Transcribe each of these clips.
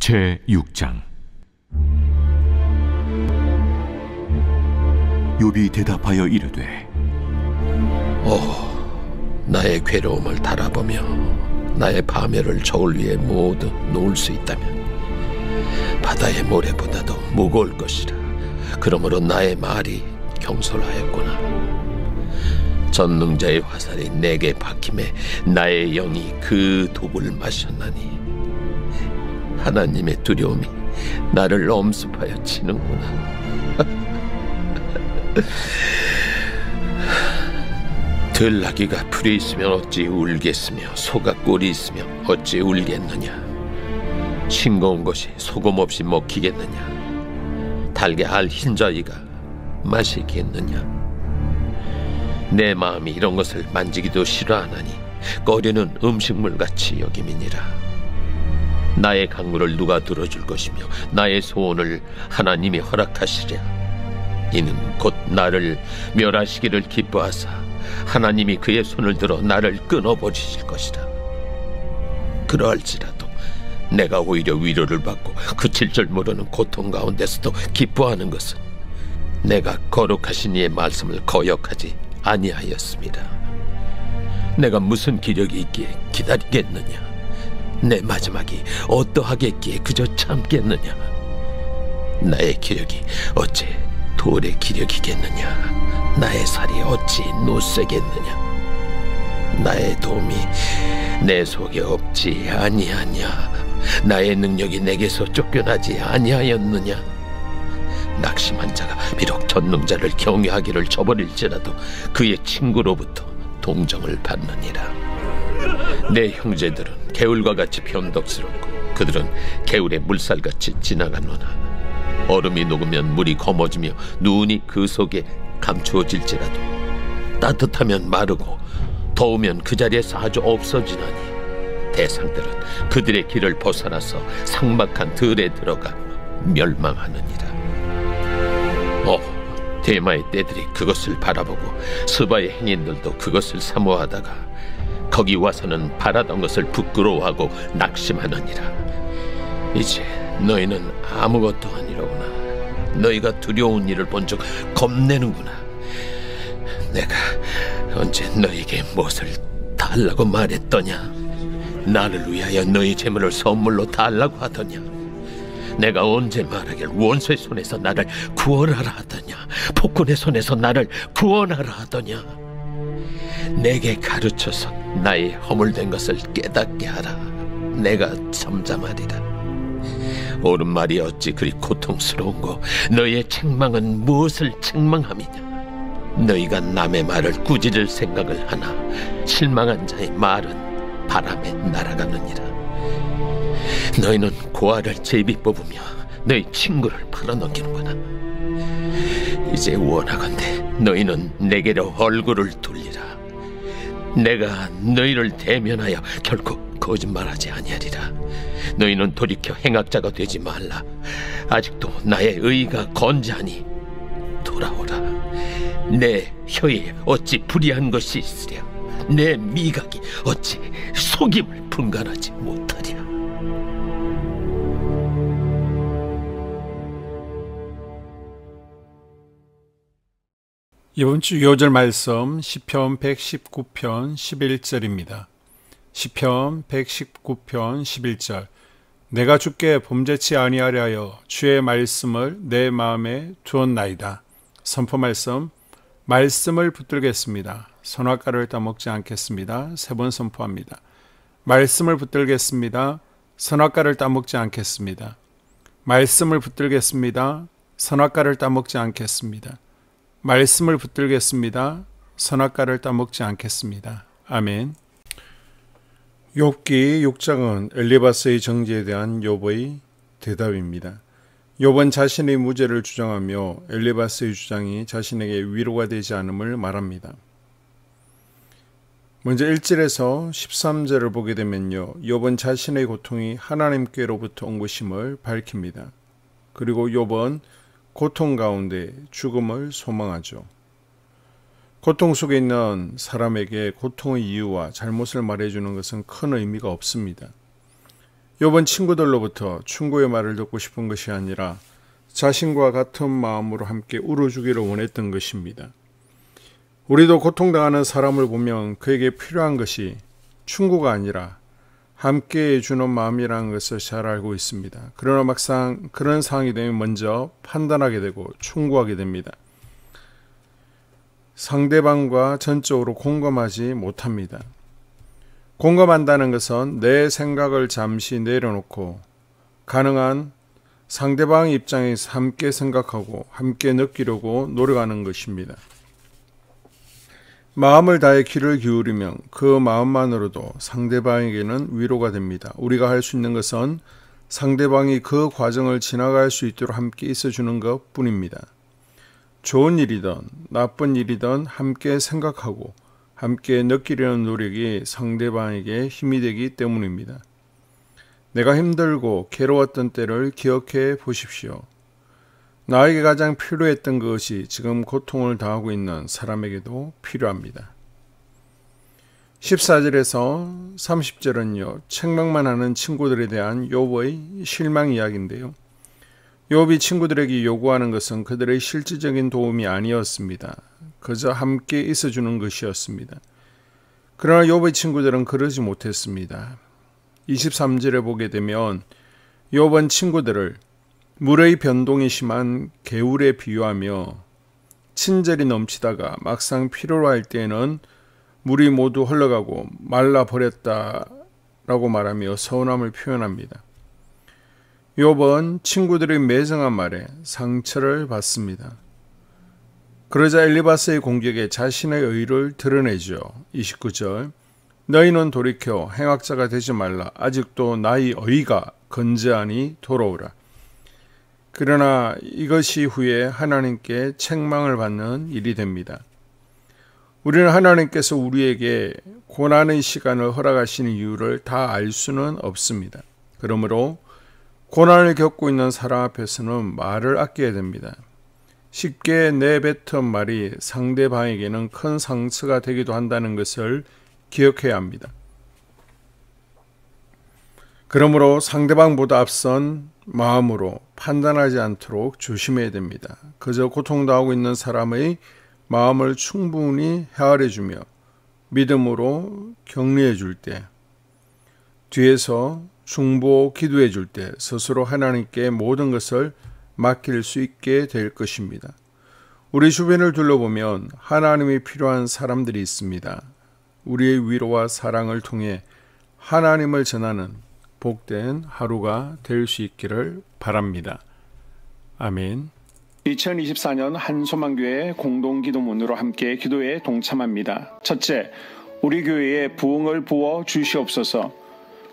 제6장. 욥이 대답하여 이르되, 나의 괴로움을 달아보며 나의 파멸을 저울 위에 모두 놓을 수 있다면 바다의 모래보다도 무거울 것이라. 그러므로 나의 말이 경솔하였구나. 전능자의 화살이 내게 박힘에 나의 영이 그 독을 마셨나니 하나님의 두려움이 나를 엄습하여 치는구나. 들나귀가 풀이 있으면 어찌 울겠으며 소가 꼴이 있으면 어찌 울겠느냐. 싱거운 것이 소금 없이 먹히겠느냐. 달게 알 흰자위가 마시겠느냐. 내 마음이 이런 것을 만지기도 싫어하나니 꺼리는 음식물같이 여김이니라. 나의 간구를 누가 들어줄 것이며 나의 소원을 하나님이 허락하시랴. 이는 곧 나를 멸하시기를 기뻐하사 하나님이 그의 손을 들어 나를 끊어버리실 것이라. 그러할지라도 내가 오히려 위로를 받고 그칠 줄 모르는 고통 가운데서도 기뻐하는 것은 내가 거룩하신 이의 말씀을 거역하지 아니하였습니다. 내가 무슨 기력이 있기에 기다리겠느냐. 내 마지막이 어떠하겠기에 그저 참겠느냐. 나의 기력이 어찌 돌의 기력이겠느냐. 나의 살이 어찌 노쇠겠느냐. 나의 도움이 내 속에 없지 아니하냐. 나의 능력이 내게서 쫓겨나지 아니하였느냐. 낙심한 자가 비록 전능자를 경외하기를 저버릴지라도 그의 친구로부터 동정을 받느니라. 내 형제들은 개울과 같이 변덕스럽고 그들은 개울의 물살같이 지나가노나 얼음이 녹으면 물이 검어지며 눈이 그 속에 감추어질지라도 따뜻하면 마르고 더우면 그 자리에서 아주 없어지나니 대상들은 그들의 길을 벗어나서 삭막한 들에 들어가 멸망하느니라. 대마의 떼들이 그것을 바라보고 스바의 행인들도 그것을 사모하다가 거기 와서는 바라던 것을 부끄러워하고 낙심하느니라. 이제 너희는 아무것도 아니로구나. 너희가 두려운 일을 본 적 겁내는구나. 내가 언제 너희에게 무엇을 달라고 말했더냐. 나를 위하여 너희 재물을 선물로 달라고 하더냐. 내가 언제 말하길 원수의 손에서 나를 구원하라 하더냐. 폭군의 손에서 나를 구원하라 하더냐. 내게 가르쳐서 나의 허물된 것을 깨닫게 하라. 내가 잠잠하리라. 옳은 말이 어찌 그리 고통스러운고 너희의 책망은 무엇을 책망함이냐. 너희가 남의 말을 꾸짖을 생각을 하나 실망한 자의 말은 바람에 날아가느니라. 너희는 고아를 제비 뽑으며 너희 친구를 팔아넘기는구나. 이제 원하건대 너희는 내게로 얼굴을 돌리라. 내가 너희를 대면하여 결코 거짓말하지 아니하리라. 너희는 돌이켜 행악자가 되지 말라. 아직도 나의 의가 건재하니 돌아오라. 내 혀에 어찌 불의한 것이 있으랴. 내 미각이 어찌 속임을 분간하지 못하랴. 이번 주 요절 말씀 시편 119편 11절입니다. 시편 119편 11절. 내가 주께 범죄치 아니하려 하여 주의 말씀을 내 마음에 두었나이다. 선포 말씀. 말씀을 붙들겠습니다. 선악과를 따먹지 않겠습니다. 세 번 선포합니다. 말씀을 붙들겠습니다. 선악과를 따먹지 않겠습니다. 말씀을 붙들겠습니다. 선악과를 따먹지 않겠습니다. 말씀을 붙들겠습니다. 선악과를 따먹지 않겠습니다. 아멘. 욥기 6장은 엘리바스의 정죄에 대한 욥의 대답입니다. 욥은 자신의 무죄를 주장하며 엘리바스의 주장이 자신에게 위로가 되지 않음을 말합니다. 먼저 1절에서 13절을 보게 되면요, 욥은 자신의 고통이 하나님께로부터 온 것임을 밝힙니다. 그리고 욥은 고통 가운데 죽음을 소망하죠. 고통 속에 있는 사람에게 고통의 이유와 잘못을 말해주는 것은 큰 의미가 없습니다. 욥은 친구들로부터 충고의 말을 듣고 싶은 것이 아니라 자신과 같은 마음으로 함께 울어주기를 원했던 것입니다. 우리도 고통당하는 사람을 보면 그에게 필요한 것이 충고가 아니라 함께 해주는 마음이라는 것을 잘 알고 있습니다. 그러나 막상 그런 상황이 되면 먼저 판단하게 되고 충고하게 됩니다. 상대방과 전적으로 공감하지 못합니다. 공감한다는 것은 내 생각을 잠시 내려놓고 가능한 상대방의 입장에서 함께 생각하고 함께 느끼려고 노력하는 것입니다. 마음을 다해 귀를 기울이면 그 마음만으로도 상대방에게는 위로가 됩니다. 우리가 할 수 있는 것은 상대방이 그 과정을 지나갈 수 있도록 함께 있어주는 것 뿐입니다. 좋은 일이든 나쁜 일이든 함께 생각하고 함께 느끼려는 노력이 상대방에게 힘이 되기 때문입니다. 내가 힘들고 괴로웠던 때를 기억해 보십시오. 나에게 가장 필요했던 것이 지금 고통을 당하고 있는 사람에게도 필요합니다. 14절에서 30절은요, 책망만 하는 친구들에 대한 욥의 실망 이야기인데요. 욥이 친구들에게 요구하는 것은 그들의 실질적인 도움이 아니었습니다. 그저 함께 있어주는 것이었습니다. 그러나 욥의 친구들은 그러지 못했습니다. 23절에 보게 되면 욥은 친구들을 물의 변동이 심한 개울에 비유하며 친절이 넘치다가 막상 필요로 할 때에는 물이 모두 흘러가고 말라버렸다라고 말하며 서운함을 표현합니다. 욥은 친구들의 매정한 말에 상처를 받습니다. 그러자 엘리바스의 공격에 자신의 의를 드러내죠. 29절 너희는 돌이켜 행악자가 되지 말라. 아직도 나의 의가 건재하니 돌아오라. 그러나 이것이 후에 하나님께 책망을 받는 일이 됩니다. 우리는 하나님께서 우리에게 고난의 시간을 허락하시는 이유를 다 알 수는 없습니다. 그러므로 고난을 겪고 있는 사람 앞에서는 말을 아껴야 됩니다. 쉽게 내뱉은 말이 상대방에게는 큰 상처가 되기도 한다는 것을 기억해야 합니다. 그러므로 상대방보다 앞선 마음으로 판단하지 않도록 조심해야 됩니다. 그저 고통당하고 있는 사람의 마음을 충분히 헤아려주며 믿음으로 격려해 줄 때, 뒤에서 중보 기도해 줄 때 스스로 하나님께 모든 것을 맡길 수 있게 될 것입니다. 우리 주변을 둘러보면 하나님이 필요한 사람들이 있습니다. 우리의 위로와 사랑을 통해 하나님을 전하는 복된 하루가 될 수 있기를 바랍니다. 아멘. 2024년 한소망교회 공동기도문으로 함께 기도에 동참합니다. 첫째, 우리 교회에 부흥을 부어 주시옵소서.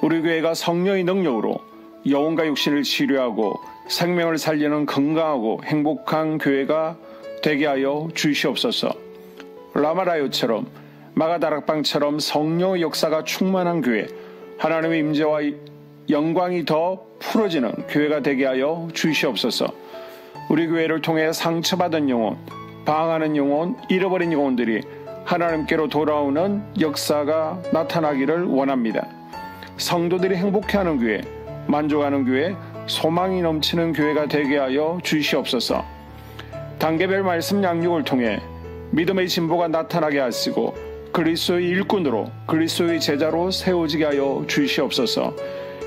우리 교회가 성령의 능력으로 영혼과 육신을 치료하고 생명을 살리는 건강하고 행복한 교회가 되게 하여 주시옵소서. 라마라요처럼 마가다락방처럼 성령의 역사가 충만한 교회, 하나님의 임재와 영광이 더 풀어지는 교회가 되게 하여 주시옵소서. 우리 교회를 통해 상처받은 영혼, 방황하는 영혼, 잃어버린 영혼들이 하나님께로 돌아오는 역사가 나타나기를 원합니다. 성도들이 행복해하는 교회, 만족하는 교회, 소망이 넘치는 교회가 되게 하여 주시옵소서. 단계별 말씀 양육을 통해 믿음의 진보가 나타나게 하시고 그리스도의 일꾼으로 그리스도의 제자로 세워지게 하여 주시옵소서.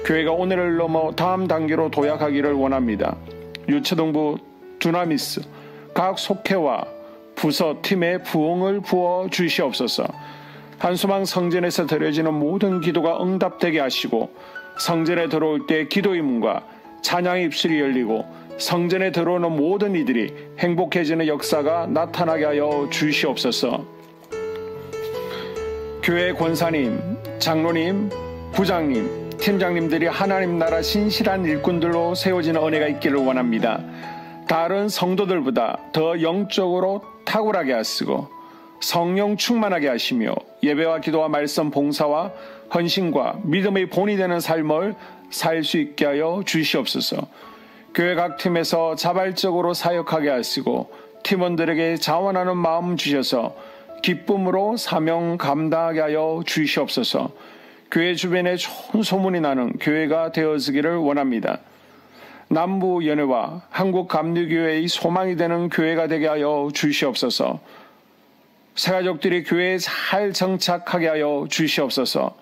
교회가 오늘을 넘어 다음 단계로 도약하기를 원합니다. 유초등부, 두나미스, 각 속회와 부서, 팀에 부흥을 부어 주시옵소서. 한소망 성전에서 드려지는 모든 기도가 응답되게 하시고 성전에 들어올 때 기도의 문과 찬양의 입술이 열리고 성전에 들어오는 모든 이들이 행복해지는 역사가 나타나게 하여 주시옵소서. 교회 권사님, 장로님, 부장님, 팀장님들이 하나님 나라 신실한 일꾼들로 세워지는 은혜가 있기를 원합니다. 다른 성도들보다 더 영적으로 탁월하게 하시고 성령 충만하게 하시며 예배와 기도와 말씀 봉사와 헌신과 믿음의 본이 되는 삶을 살 수 있게 하여 주시옵소서. 교회 각 팀에서 자발적으로 사역하게 하시고 팀원들에게 자원하는 마음 주셔서 기쁨으로 사명 감당하게 하여 주시옵소서. 교회 주변에 좋은 소문이 나는 교회가 되어지기를 원합니다. 남부연회와 한국감리교회의 소망이 되는 교회가 되게 하여 주시옵소서. 새가족들이 교회에 잘 정착하게 하여 주시옵소서.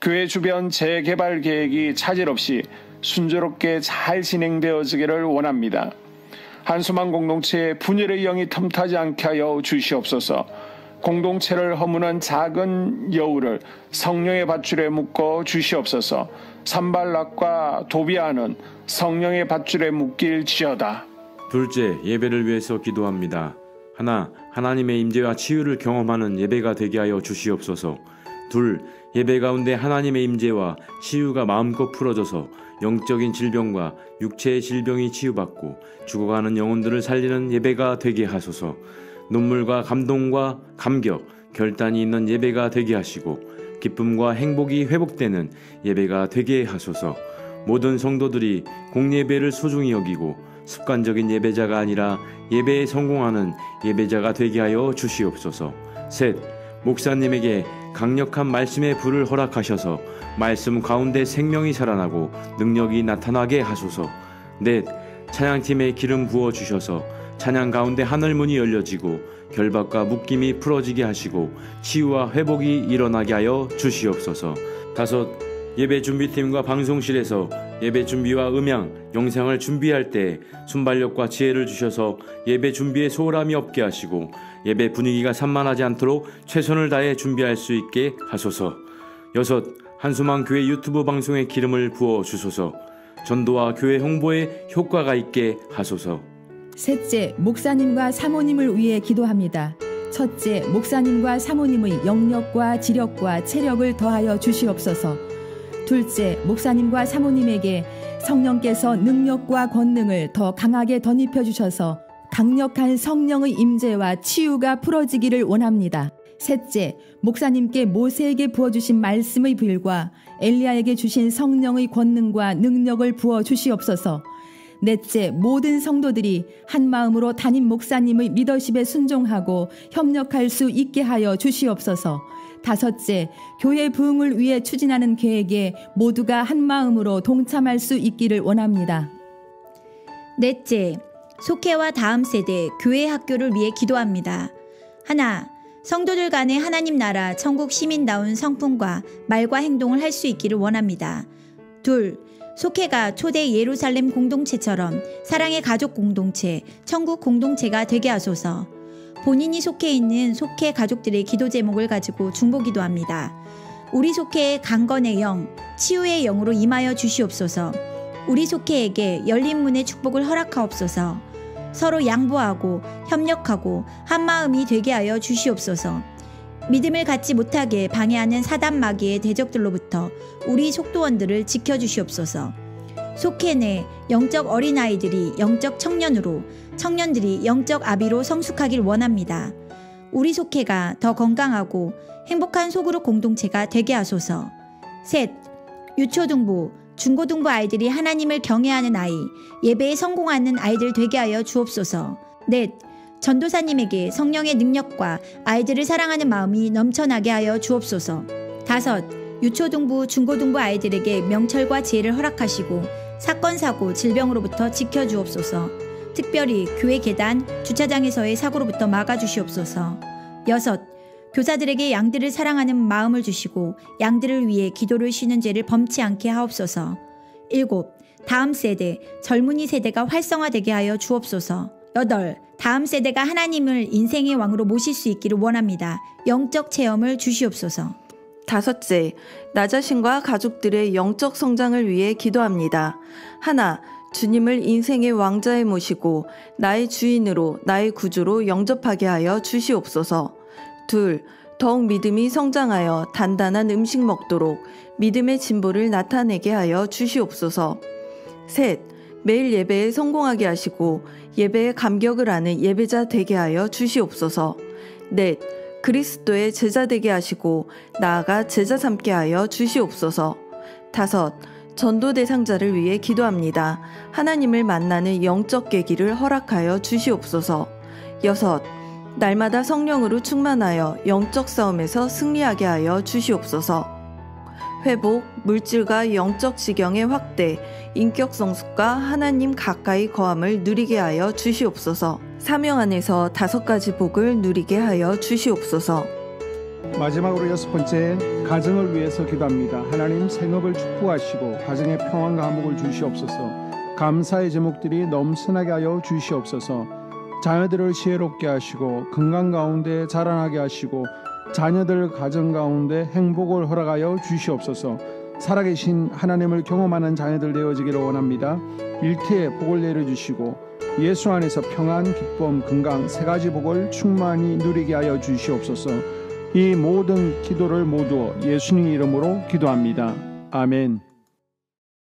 교회 주변 재개발 계획이 차질 없이 순조롭게 잘 진행되어지기를 원합니다. 한소망 공동체의 분열의 영이 틈타지 않게 하여 주시옵소서. 공동체를 허무는 작은 여우를 성령의 밧줄에 묶어 주시옵소서. 산발락과 도비아는 성령의 밧줄에 묶일지어다. 둘째, 예배를 위해서 기도합니다. 하나, 하나님의 임재와 치유를 경험하는 예배가 되게 하여 주시옵소서. 둘, 예배 가운데 하나님의 임재와 치유가 마음껏 풀어져서 영적인 질병과 육체의 질병이 치유받고 죽어가는 영혼들을 살리는 예배가 되게 하소서. 눈물과 감동과 감격, 결단이 있는 예배가 되게 하시고 기쁨과 행복이 회복되는 예배가 되게 하소서. 모든 성도들이 공예배를 소중히 여기고 습관적인 예배자가 아니라 예배에 성공하는 예배자가 되게 하여 주시옵소서. 셋, 목사님에게 강력한 말씀의 불을 허락하셔서 말씀 가운데 생명이 살아나고 능력이 나타나게 하소서. 넷, 찬양팀에 기름 부어 주셔서 찬양 가운데 하늘문이 열려지고 결박과 묶임이 풀어지게 하시고 치유와 회복이 일어나게 하여 주시옵소서. 다섯, 예배 준비팀과 방송실에서 예배 준비와 음향, 영상을 준비할 때 순발력과 지혜를 주셔서 예배 준비에 소홀함이 없게 하시고 예배 분위기가 산만하지 않도록 최선을 다해 준비할 수 있게 하소서. 여섯, 한소망 교회 유튜브 방송에 기름을 부어 주소서. 전도와 교회 홍보에 효과가 있게 하소서. 셋째, 목사님과 사모님을 위해 기도합니다. 첫째, 목사님과 사모님의 영력과 지력과 체력을 더하여 주시옵소서. 둘째, 목사님과 사모님에게 성령께서 능력과 권능을 더 강하게 덧입혀 주셔서 강력한 성령의 임재와 치유가 풀어지기를 원합니다. 셋째, 목사님께 모세에게 부어주신 말씀의 불과 엘리야에게 주신 성령의 권능과 능력을 부어 주시옵소서. 넷째, 모든 성도들이 한 마음으로 담임 목사님의 리더십에 순종하고 협력할 수 있게 하여 주시옵소서. 다섯째, 교회 부흥을 위해 추진하는 계획에 모두가 한 마음으로 동참할 수 있기를 원합니다. 넷째, 속회와 다음 세대 교회 학교를 위해 기도합니다. 하나, 성도들 간의 하나님 나라 천국 시민다운 성품과 말과 행동을 할 수 있기를 원합니다. 둘, 속회가 초대 예루살렘 공동체처럼 사랑의 가족 공동체, 천국 공동체가 되게 하소서. 본인이 속해 있는 속회 가족들의 기도 제목을 가지고 중보기도합니다. 우리 속회의 강건의 영, 치유의 영으로 임하여 주시옵소서. 우리 속회에게 열린 문의 축복을 허락하옵소서. 서로 양보하고 협력하고 한마음이 되게 하여 주시옵소서. 믿음을 갖지 못하게 방해하는 사단 마귀의 대적들로부터 우리 속도원들을 지켜주시옵소서. 속회 내 영적 어린아이들이 영적 청년으로, 청년들이 영적 아비로 성숙하길 원합니다. 우리 속회가 더 건강하고 행복한 소그룹 공동체가 되게 하소서. 셋, 유초등부, 중고등부 아이들이 하나님을 경외하는 아이, 예배에 성공하는 아이들 되게 하여 주옵소서. 넷, 전도사님에게 성령의 능력과 아이들을 사랑하는 마음이 넘쳐나게 하여 주옵소서. 다섯, 유초등부, 중고등부 아이들에게 명철과 지혜를 허락하시고 사건, 사고, 질병으로부터 지켜주옵소서. 특별히 교회 계단, 주차장에서의 사고로부터 막아주시옵소서. 여섯, 교사들에게 양들을 사랑하는 마음을 주시고 양들을 위해 기도를 쉬는 죄를 범치 않게 하옵소서. 일곱, 다음 세대, 젊은이 세대가 활성화되게 하여 주옵소서. 여덟, 다음 세대가 하나님을 인생의 왕으로 모실 수 있기를 원합니다. 영적 체험을 주시옵소서. 다섯째, 나 자신과 가족들의 영적 성장을 위해 기도합니다. 하나, 주님을 인생의 왕자에 모시고 나의 주인으로, 나의 구주로 영접하게 하여 주시옵소서. 둘, 더욱 믿음이 성장하여 단단한 음식 먹도록 믿음의 진보를 나타내게 하여 주시옵소서. 셋, 매일 예배에 성공하게 하시고 예배에 감격을 하는 예배자 되게 하여 주시옵소서. 넷, 그리스도의 제자 되게 하시고 나아가 제자 삼게 하여 주시옵소서. 다섯, 전도 대상자를 위해 기도합니다. 하나님을 만나는 영적 계기를 허락하여 주시옵소서. 여섯, 날마다 성령으로 충만하여 영적 싸움에서 승리하게 하여 주시옵소서. 회복, 물질과 영적 지경의 확대, 인격 성숙과 하나님 가까이 거함을 누리게 하여 주시옵소서. 사명 안에서 5가지 복을 누리게 하여 주시옵소서. 마지막으로 6번째, 가정을 위해서 기도합니다. 하나님 생업을 축복하시고 가정에 평안과 화목을 주시옵소서. 감사의 제목들이 넘쳐나게 하여 주시옵소서. 자녀들을 지혜롭게 하시고 건강 가운데 자라나게 하시고 자녀들 가정 가운데 행복을 허락하여 주시옵소서. 살아계신 하나님을 경험하는 자녀들 되어지기를 원합니다. 일태에 복을 내려주시고 예수 안에서 평안, 기쁨, 건강 3가지 복을 충만히 누리게 하여 주시옵소서. 이 모든 기도를 모두 예수님 이름으로 기도합니다. 아멘.